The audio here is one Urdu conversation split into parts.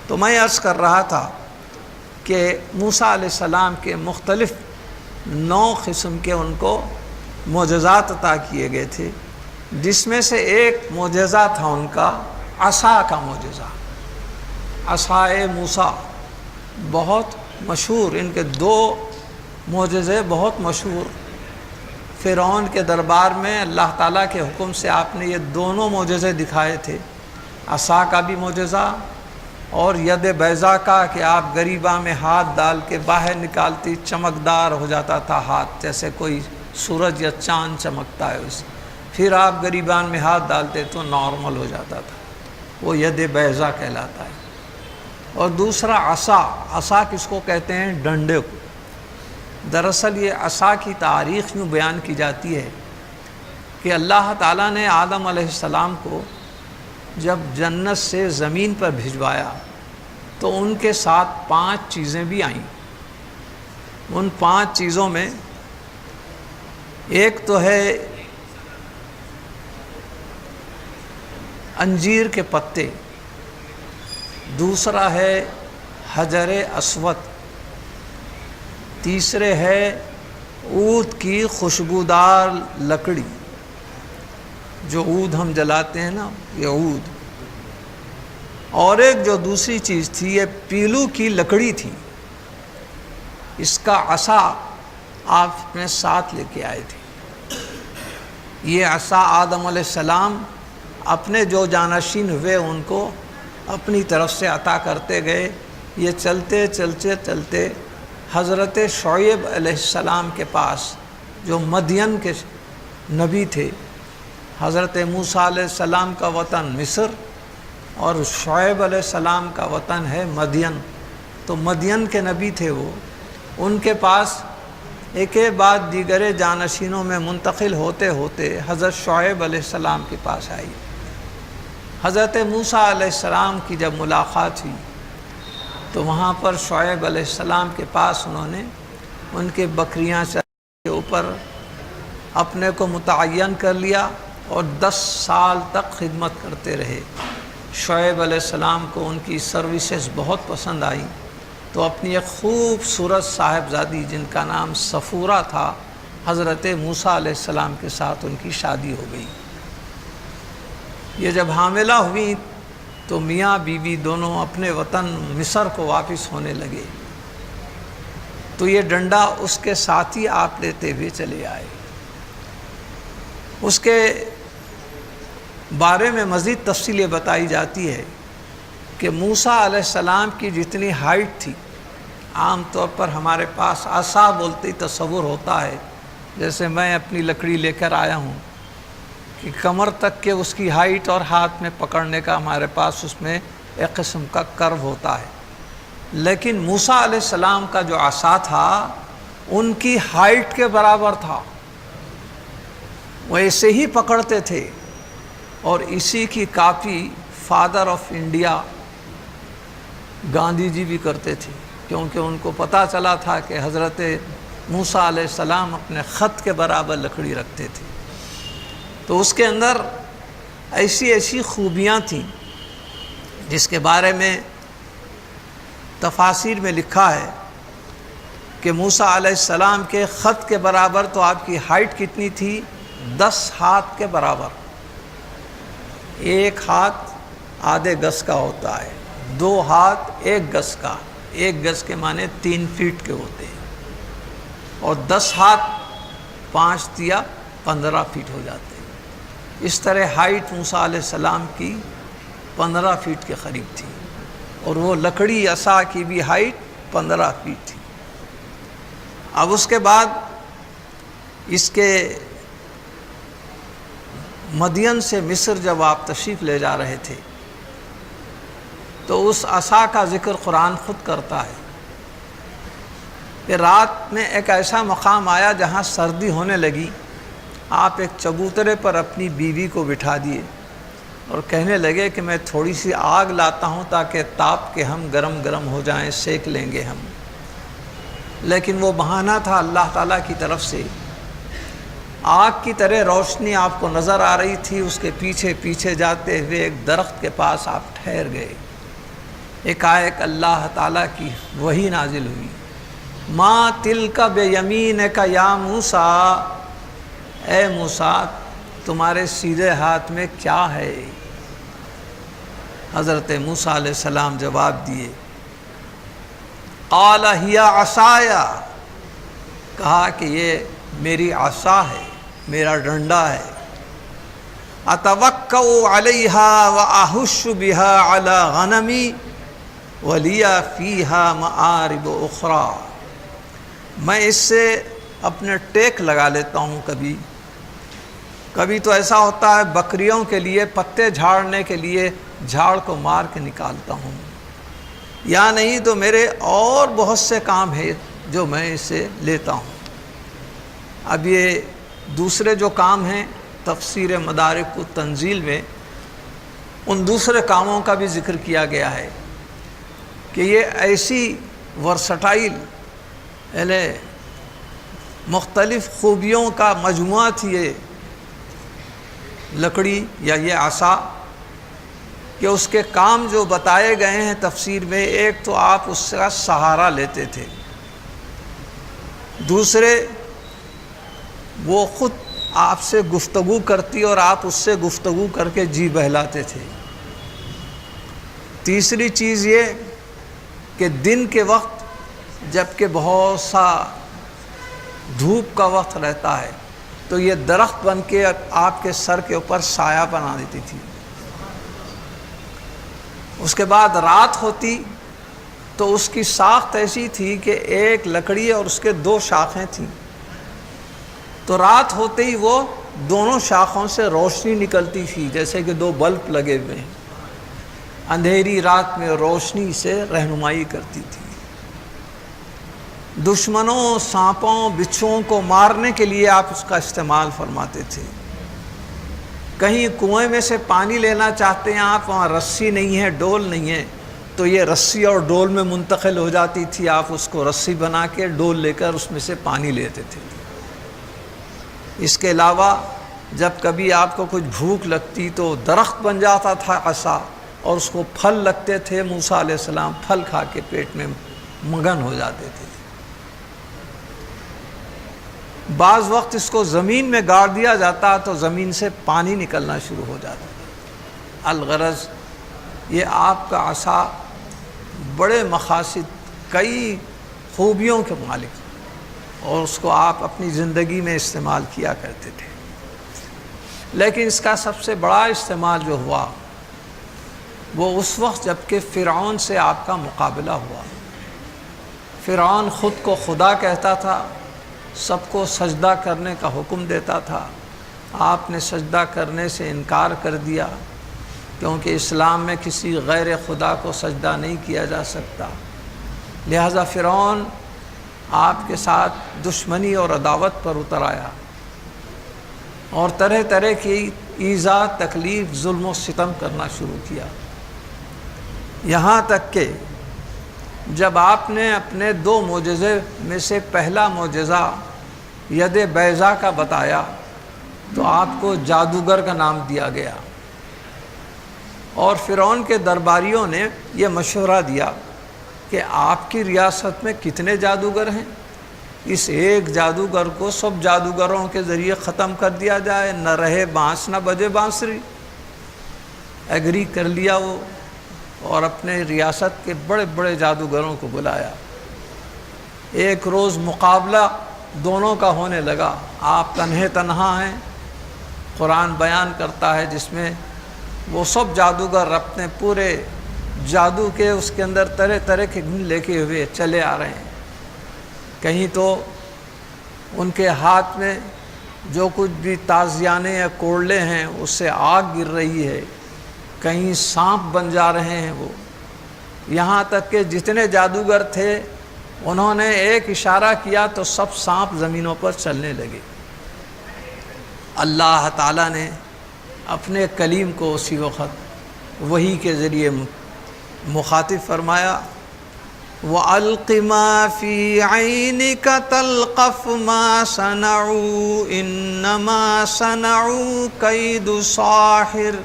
تو میں عرض کر رہا تھا کہ موسیٰ علیہ السلام کے مختلف 9 قسم کے ان کو معجزات عطا کیے گئے تھے، جس میں سے ایک معجزہ تھا ان کا عصا کا معجزہ، عصائے موسیٰ، بہت مشہور۔ ان کے 2 معجزے بہت مشہور، فرعون کے دربار میں اللہ تعالیٰ کے حکم سے آپ نے یہ دونوں معجزے دکھائے تھے، عصا کا بھی معجزہ اور ید بیضا کا، کہ آپ گریباں میں ہاتھ ڈال کے باہر نکالتی چمکدار ہو جاتا تھا ہاتھ، جیسے کوئی سورج یا چاند چمکتا ہے اسے، پھر آپ گریبان میں ہاتھ ڈالتے تو نارمل ہو جاتا تھا، وہ ید بیضا کہلاتا ہے۔ اور دوسرا عصا، عصا کس کو کہتے ہیں؟ ڈنڈے کو۔ دراصل یہ عصا کی تاریخ یوں بیان کی جاتی ہے کہ اللہ تعالیٰ نے آدم علیہ السلام کو جب جنت سے زمین پر بھجوایا تو ان کے ساتھ 5 چیزیں بھی آئیں۔ ان 5 چیزوں میں ایک تو ہے انجیر کے پتے، دوسرا ہے حجر اسود، تیسرے ہے عود کی خوشبودار لکڑی، جو عود ہم جلاتے ہیں نا، یہ عود، اور ایک جو دوسری چیز تھی یہ پیلو کی لکڑی تھی، اس کا عصا آپ اپنے ساتھ لے کے آئے تھے۔ یہ عصا آدم علیہ السلام اپنے جو جانشین ہوئے ان کو اپنی طرف سے عطا کرتے گئے۔ یہ چلتے چلتے چلتے حضرت شعیب علیہ السلام کے پاس، جو مدین کے نبی تھے، حضرت موسیٰ علیہ السلام کا وطن مصر اور شعیب علیہ السلام کا وطن ہے مدین، تو مدین کے نبی تھے وہ، ان کے پاس ایک بعد دیگر جانشینوں میں منتقل ہوتے ہوتے حضرت شعیب علیہ السلام کے پاس آئی۔ حضرت موسیٰ علیہ السلام کی جب ملاقات ہوئی تو وہاں پر شعیب علیہ السلام کے پاس انہوں نے ان کے بکریاں کے اوپر اپنے کو متعین کر لیا اور 10 سال تک خدمت کرتے رہے۔ شعیب علیہ السلام کو ان کی سروسز بہت پسند آئیں، تو اپنی ایک خوبصورت صاحبزادی جن کا نام صفورہ تھا، حضرت موسیٰ علیہ السلام کے ساتھ ان کی شادی ہو گئی۔ یہ جب حاملہ ہوئی تو میاں بیوی دونوں اپنے وطن مصر کو واپس ہونے لگے، تو یہ ڈنڈا اس کے ساتھ ہی آپ لیتے ہوئے چلے آئے۔ اس کے بارے میں مزید تفصیل یہ بتائی جاتی ہے کہ موسیٰ علیہ السلام کی جتنی ہائٹ تھی، عام طور پر ہمارے پاس عصا بولتے ہی تصور ہوتا ہے، جیسے میں اپنی لکڑی لے کر آیا ہوں کہ کمر تک کے اس کی ہائٹ اور ہاتھ میں پکڑنے کا ہمارے پاس اس میں ایک قسم کا کرو ہوتا ہے، لیکن موسیٰ علیہ السلام کا جو عصا تھا ان کی ہائٹ کے برابر تھا، وہ ایسے ہی پکڑتے تھے۔ اور اسی کی copy father of India Gandhi ji بھی کرتے تھے، کیونکہ ان کو پتہ چلا تھا کہ حضرت موسیٰ علیہ السلام اپنے خط کے برابر لکڑی رکھتے تھے، تو اس کے اندر ایسی ایسی خوبیاں تھیں جس کے بارے میں تفاسیر میں لکھا ہے کہ موسیٰ علیہ السلام کے خط کے برابر تو آپ کی ہائٹ کتنی تھی؟ 10 ہاتھ کے برابر۔ 1 ہاتھ آدھے گز کا ہوتا ہے، 2 ہاتھ 1 گز کا، 1 گز کے معنی 3 فیٹ کے ہوتے ہیں، اور 10 ہاتھ 5 دیا 15 فیٹ ہو جاتے ہیں۔ اس طرح ہائٹ موسیٰ علیہ السلام کی 15 فیٹ کے قریب تھی، اور وہ لکڑی عصا کی بھی ہائٹ 15 فیٹ تھی۔ اب اس کے بعد اس کے مدین سے مصر جب آپ تشریف لے جا رہے تھے تو اس عصا کا ذکر قرآن خود کرتا ہے کہ رات میں ایک ایسا مقام آیا جہاں سردی ہونے لگی، آپ ایک چبوترے پر اپنی بیوی کو بٹھا دیے اور کہنے لگے کہ میں تھوڑی سی آگ لاتا ہوں تاکہ تاپ کے ہم گرم گرم ہو جائیں، سیک لیں گے ہم۔ لیکن وہ بہانہ تھا اللہ تعالیٰ کی طرف سے، آگ کی طرح روشنی آپ کو نظر آ رہی تھی، اس کے پیچھے پیچھے جاتے ہوئے ایک درخت کے پاس آپ ٹھہر گئے۔ ایک اللہ تعالیٰ کی وحی نازل ہوئی، ما تلک بیمینک یا موسیٰ، اے موسیٰ تمہارے سیدھے ہاتھ میں کیا ہے؟ حضرت موسیٰ علیہ السلام جواب دیے، قال ہی عصای، کہا کہ یہ میری عصا ہے، میرا ڈنڈا ہے، اتوکأ علیہا واہش بہا علی غنمی ولی فیہا مآرب اخری، میں اس سے اپنے ٹیک لگا لیتا ہوں، کبھی تو ایسا ہوتا ہے بکریوں کے لیے پتے جھاڑنے کے لیے جھاڑ کو مار کے نکالتا ہوں، یا نہیں تو میرے اور بہت سے کام ہیں جو میں اسے لیتا ہوں۔ اب یہ دوسرے جو کام ہیں تفسیر مدارک التنزیل میں ان دوسرے کاموں کا بھی ذکر کیا گیا ہے کہ یہ ایسی ورسٹائل یعنی مختلف خوبیوں کا مجموعہ تھی یہ لکڑی یا یہ عصا، کہ اس کے کام جو بتائے گئے ہیں تفسیر میں، ایک تو آپ اس کا سہارا لیتے تھے، دوسرے وہ خود آپ سے گفتگو کرتی اور آپ اس سے گفتگو کر کے جی بہلاتے تھے، تیسری چیز یہ کہ دن کے وقت جب کہ بہت سا دھوپ کا وقت رہتا ہے تو یہ درخت بن کے آپ کے سر کے اوپر سایہ بنا دیتی تھی، اس کے بعد رات ہوتی تو اس کی ساخت ایسی تھی کہ ایک لکڑی اور اس کے دو شاخیں تھیں، تو رات ہوتے ہی وہ دونوں شاخوں سے روشنی نکلتی تھی جیسے کہ دو بلب لگے ہوئے ہیں، اندھیری رات میں روشنی سے رہنمائی کرتی تھی۔ دشمنوں، سانپوں، بچھوؤں کو مارنے کے لیے آپ اس کا استعمال فرماتے تھے۔ کہیں کنویں میں سے پانی لینا چاہتے ہیں آپ، وہاں رسی نہیں ہے، ڈول نہیں ہے، تو یہ رسی اور ڈول میں منتقل ہو جاتی تھی، آپ اس کو رسی بنا کے ڈول لے کر اس میں سے پانی لیتے تھے۔ اس کے علاوہ جب کبھی آپ کو کچھ بھوک لگتی تو درخت بن جاتا تھا عصا، اور اس کو پھل لگتے تھے، موسیٰ علیہ السلام پھل کھا کے پیٹ میں مگن ہو جاتے تھے۔ بعض وقت اس کو زمین میں گاڑ دیا جاتا تو زمین سے پانی نکلنا شروع ہو جاتا۔ الغرض یہ آپ کا عصا بڑے مقاصد، کئی خوبیوں کے مالک، اور اس کو آپ اپنی زندگی میں استعمال کیا کرتے تھے۔ لیکن اس کا سب سے بڑا استعمال جو ہوا وہ اس وقت جب کہ فرعون سے آپ کا مقابلہ ہوا۔ فرعون خود کو خدا کہتا تھا، سب کو سجدہ کرنے کا حکم دیتا تھا، آپ نے سجدہ کرنے سے انکار کر دیا، کیونکہ اسلام میں کسی غیر خدا کو سجدہ نہیں کیا جا سکتا، لہذا فرعون آپ کے ساتھ دشمنی اور عداوت پر اتر آیا اور طرح طرح کی ایذا، تکلیف، ظلم و ستم کرنا شروع کیا، یہاں تک کہ جب آپ نے اپنے دو معجزے میں سے پہلا معجزہ ید بیضا کا بتایا تو آپ کو جادوگر کا نام دیا گیا، اور فرعون کے درباریوں نے یہ مشورہ دیا کہ آپ کی ریاست میں کتنے جادوگر ہیں، اس ایک جادوگر کو سب جادوگروں کے ذریعے ختم کر دیا جائے، نہ رہے بانس نہ بجے بانسری۔ ایگری کر لیا وہ، اور اپنے ریاست کے بڑے بڑے جادوگروں کو بلایا۔ ایک روز مقابلہ دونوں کا ہونے لگا، آپ تنہا ہیں، قرآن بیان کرتا ہے جس میں وہ سب جادوگر اپنے پورے جادو کے اس کے اندر طرح طرح کے گن لے کے ہوئے چلے آ رہے ہیں، کہیں تو ان کے ہاتھ میں جو کچھ بھی تازیانے یا کوڑلے ہیں اس سے آگ گر رہی ہے، کہیں سانپ بن جا رہے ہیں وہ، یہاں تک کہ جتنے جادوگر تھے انہوں نے ایک اشارہ کیا تو سب سانپ زمینوں پر چلنے لگے۔ اللہ تعالیٰ نے اپنے کلیم کو اسی وقت وحی کے ذریعے مخاطب فرمایا، وَأَلْقِ مَا فِي عَيْنِكَ تَلْقَفْ مَا صَنَعُوا إِنَّمَا صَنَعُوا كَيْدُ سَاحِرٍ،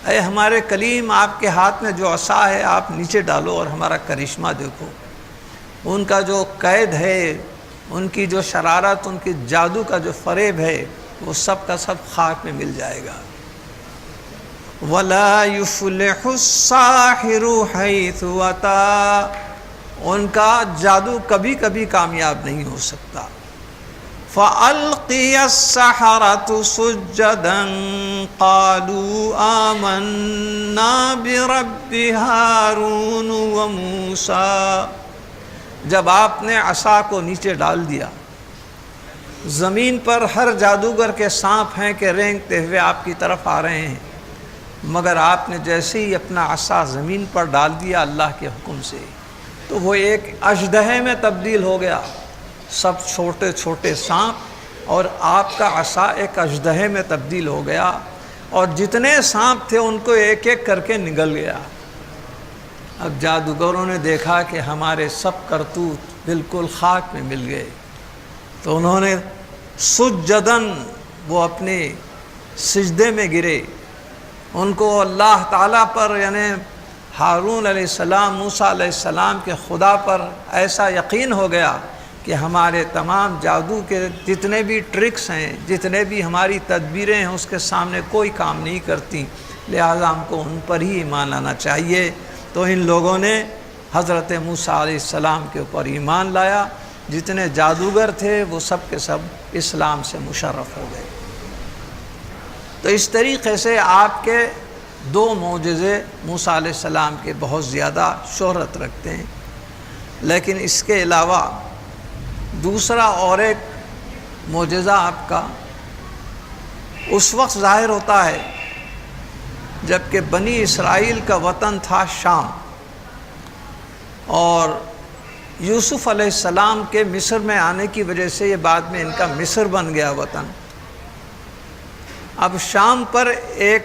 اے ہمارے کلیم، آپ کے ہاتھ میں جو عصا ہے آپ نیچے ڈالو اور ہمارا کرشمہ دیکھو۔ ان کا جو قید ہے، ان کی جو شرارت، ان کی جادو کا جو فریب ہے، وہ سب کا سب خاک میں مل جائے گا۔ وَلَا يُفْلِحُ السَّاحِرُ حَيْثُ أَتَىٰ، ان کا جادو کبھی کبھی کامیاب نہیں ہو سکتا۔ فَأَلْقِيَ السَّحَرَةُ سُجَّدًا قَالُوا آمَنَّا بِرَبِّ هَارُونَ وَمُوسَىٰ، جب آپ نے عصا کو نیچے ڈال دیا، زمین پر ہر جادوگر کے سانپ ہیں کہ رینگتے ہوئے آپ کی طرف آ رہے ہیں، مگر آپ نے جیسے ہی اپنا عصا زمین پر ڈال دیا اللہ کے حکم سے، تو وہ ایک اژدہے میں تبدیل ہو گیا۔ سب چھوٹے چھوٹے سانپ اور آپ کا عصا ایک اژدہے میں تبدیل ہو گیا، اور جتنے سانپ تھے ان کو ایک ایک کر کے نگل گیا۔ اب جادوگروں نے دیکھا کہ ہمارے سب کرتوت بالکل خاک میں مل گئے، تو انہوں نے سجدن، وہ اپنے سجدے میں گرے۔ ان کو اللہ تعالیٰ پر، یعنی ہارون علیہ السلام، موسیٰ علیہ السلام کے خدا پر ایسا یقین ہو گیا کہ ہمارے تمام جادو کے جتنے بھی ٹرکس ہیں، جتنے بھی ہماری تدبیریں ہیں، اس کے سامنے کوئی کام نہیں کرتی، لہذا ہم کو ان پر ہی ایمان لانا چاہیے۔ تو ان لوگوں نے حضرت موسیٰ علیہ السلام کے اوپر ایمان لایا۔ جتنے جادوگر تھے وہ سب کے سب اسلام سے مشرف ہو گئے۔ تو اس طریقے سے آپ کے دو معجزے موسیٰ علیہ السلام کے بہت زیادہ شہرت رکھتے ہیں، لیکن اس کے علاوہ دوسرا اور ایک معجزہ آپ کا اس وقت ظاہر ہوتا ہے جب کہ بنی اسرائیل کا وطن تھا شام، اور یوسف علیہ السلام کے مصر میں آنے کی وجہ سے یہ بعد میں ان کا مصر بن گیا وطن۔ اب شام پر ایک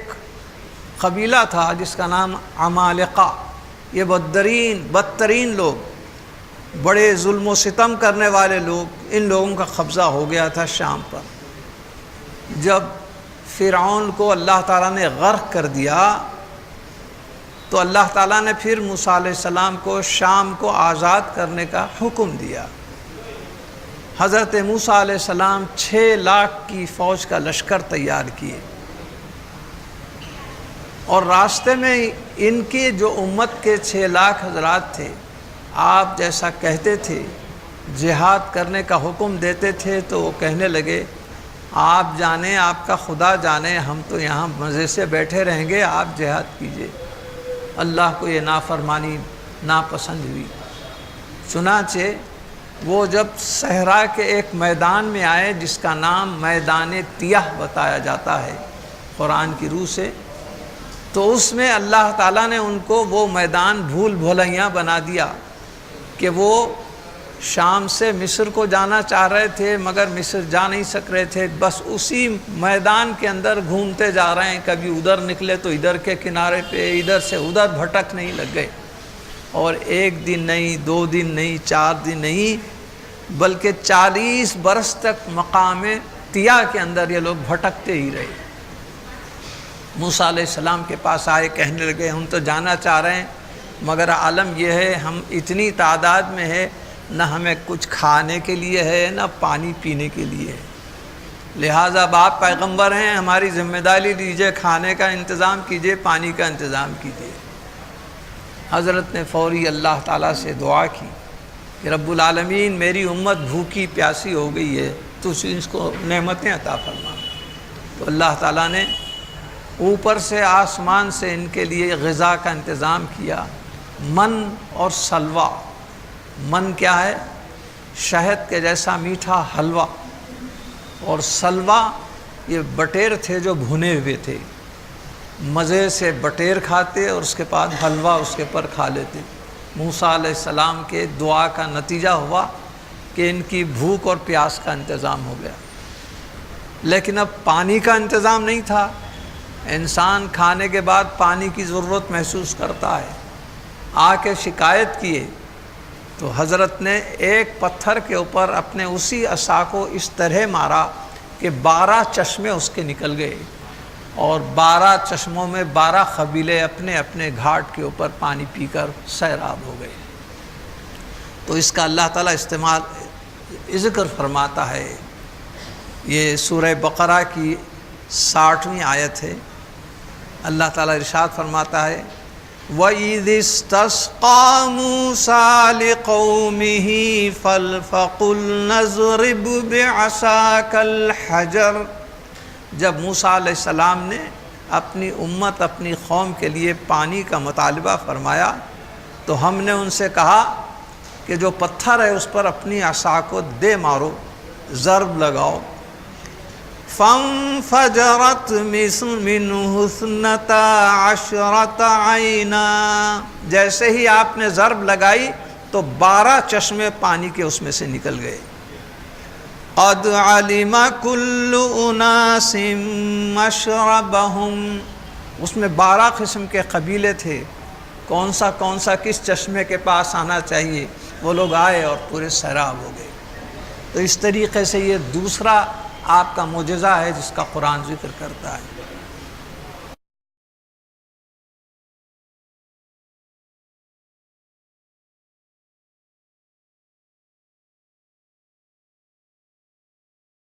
قبیلہ تھا جس کا نام عمالقہ، یہ بدترین لوگ، بڑے ظلم و ستم کرنے والے لوگ، ان لوگوں کا قبضہ ہو گیا تھا شام پر۔ جب فرعون کو اللہ تعالیٰ نے غرق کر دیا تو اللہ تعالیٰ نے پھر موسیٰ علیہ السلام کو شام کو آزاد کرنے کا حکم دیا۔ حضرت موسیٰ علیہ السلام 6 لاکھ کی فوج کا لشکر تیار کیے، اور راستے میں ان کی جو امت کے 6 لاکھ حضرات تھے، آپ جیسا کہتے تھے، جہاد کرنے کا حکم دیتے تھے، تو وہ کہنے لگے آپ جانیں، آپ کا خدا جانے، ہم تو یہاں مزے سے بیٹھے رہیں گے، آپ جہاد کیجئے۔ اللہ کو یہ نافرمانی ناپسند ہوئی، چنانچہ وہ جب صحرا کے ایک میدان میں آئے جس کا نام میدان تیہ بتایا جاتا ہے قرآن کی روح سے، تو اس میں اللہ تعالیٰ نے ان کو وہ میدان بھول بھلیاں بنا دیا کہ وہ شام سے مصر کو جانا چاہ رہے تھے مگر مصر جا نہیں سک رہے تھے، بس اسی میدان کے اندر گھومتے جا رہے ہیں، کبھی ادھر نکلے تو ادھر کے کنارے پہ، ادھر سے ادھر بھٹک نہیں لگ گئے، اور 1 دن نہیں، 2 دن نہیں، 4 دن نہیں، بلکہ 40 برس تک مقام تیہ کے اندر یہ لوگ بھٹکتے ہی رہے۔ موسیٰ علیہ السلام کے پاس آئے، کہنے لگے ہم تو جانا چاہ رہے ہیں مگر عالم یہ ہے ہم اتنی تعداد میں ہے، نہ ہمیں کچھ کھانے کے لیے ہے نہ پانی پینے کے لیے ہے، لہٰذا اب آپ پیغمبر ہیں، ہماری ذمہ داری لیجئے، کھانے کا انتظام کیجئے، پانی کا انتظام کیجئے۔ حضرت نے فوری اللہ تعالیٰ سے دعا کی کہ رب العالمین میری امت بھوکی پیاسی ہو گئی ہے، تو اس کو نعمتیں عطا فرما۔ تو اللہ تعالیٰ نے اوپر سے آسمان سے ان کے لیے غذا کا انتظام کیا، من اور سلوہ۔ من کیا ہے؟ شہد کے جیسا میٹھا حلوہ، اور سلوہ یہ بٹیر تھے جو بھنے ہوئے تھے، مزے سے بٹیر کھاتے اور اس کے بعد حلوہ اس کے پر کھا لیتے۔ موسیٰ علیہ السلام کے دعا کا نتیجہ ہوا کہ ان کی بھوک اور پیاس کا انتظام ہو گیا، لیکن اب پانی کا انتظام نہیں تھا۔ انسان کھانے کے بعد پانی کی ضرورت محسوس کرتا ہے، آ کے شکایت کیے تو حضرت نے ایک پتھر کے اوپر اپنے اسی عصا کو اس طرح مارا کہ 12 چشمے اس کے نکل گئے، اور 12 چشموں میں 12 قبیلے اپنے اپنے گھاٹ کے اوپر پانی پی کر سیراب ہو گئے۔ تو اس کا اللہ تعالیٰ استعمال ذکر فرماتا ہے۔ یہ سورہ بقرہ کی 60ویں آیت ہے۔ اللہ تعالیٰ ارشاد فرماتا ہے وَإِذِ اسْتَسْقَىٰ مُوسَىٰ لِقَوْمِهِ فَقُلْنَا اضْرِبْ بِعَصَاكَ الْحَجَرَ، جب موسیٰ علیہ السلام نے اپنی امت اپنی قوم کے لیے پانی کا مطالبہ فرمایا تو ہم نے ان سے کہا کہ جو پتھر ہے اس پر اپنی عصا کو دے مارو، ضرب لگاؤ۔ فَانْفَجَرَتْ مِنْهُ 12 عَيْنًا، جیسے ہی آپ نے ضرب لگائی تو 12 چشمے پانی کے اس میں سے نکل گئے۔ قَدْ عَلِمَ كُلُّ أُنَاسٍ مَشْرَبَهُمْ، اس میں 12 قسم کے قبیلے تھے، کون سا کس چشمے کے پاس آنا چاہیے، وہ لوگ آئے اور پورے سیراب ہو گئے۔ تو اس طریقے سے یہ دوسرا آپ کا معجزہ ہے جس کا قرآن ذکر کرتا ہے۔